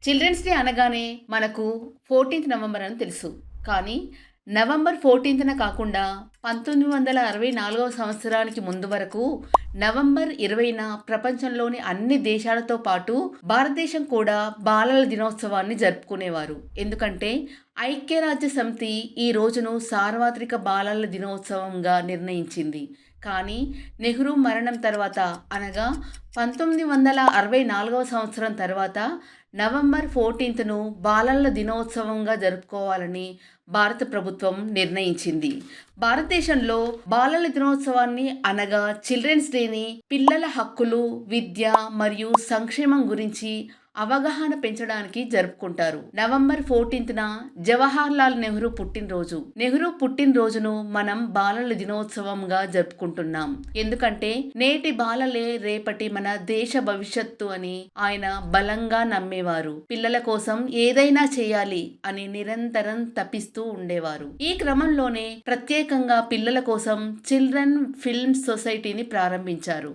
Children's day అనగానే మనకు 14th November అని తెలుసు. కానీ నవంబర్ 14థ్‌న కాకుండా 1964వ సంవత్సరానికి ముందు వరకు నవంబర్ 20న ప్రపంచంలోని అన్ని దేశాలతో పాటు భారతదేశం కూడా బాలల దినోత్సవాన్ని జరుపుకునేవారు. ఎందుకంటే ఐక్యరాజ్య సమితి ఈ రోజును సార్వత్రిక బాలల దినోత్సవంగా నిర్ణయించింది. కానీ నెహ్రూ మరణం తర్వాత అనగా 1964వ సంవత్సరం తర్వాత నవంబర్ 14థ్‌ను బాలల దినోత్సవంగా జరుపుకోవాలని భారత ప్రభుత్వం నిర్ణయించింది. భారతదేశంలో బాలల దినోత్సవాన్ని అనగా చిల్డ్రన్స్ డేని పిల్లల హక్కులు, విద్య మరియు సంక్షేమం గురించి అవగాహన పెంచడానికి జరుపుకుంటారు. నవంబర్ 14థ్‌న జవహర్ లాల్ నెహ్రూ పుట్టినరోజు. నెహ్రూ పుట్టినరోజును మనం బాలల దినోత్సవంగా జరుపుకుంటున్నాం. ఎందుకంటే నేటి బాలలే రేపటి మన దేశ భవిష్యత్తు అని ఆయన బలంగా నమ్మేవారు. పిల్లల కోసం ఏదైనా చేయాలి అని నిరంతరం తపిస్తూ ఉండేవారు. ఈ క్రమంలోనే ప్రత్యేకంగా పిల్లల కోసం చిల్డ్రన్ ఫిల్మ్ సొసైటీని ప్రారంభించారు.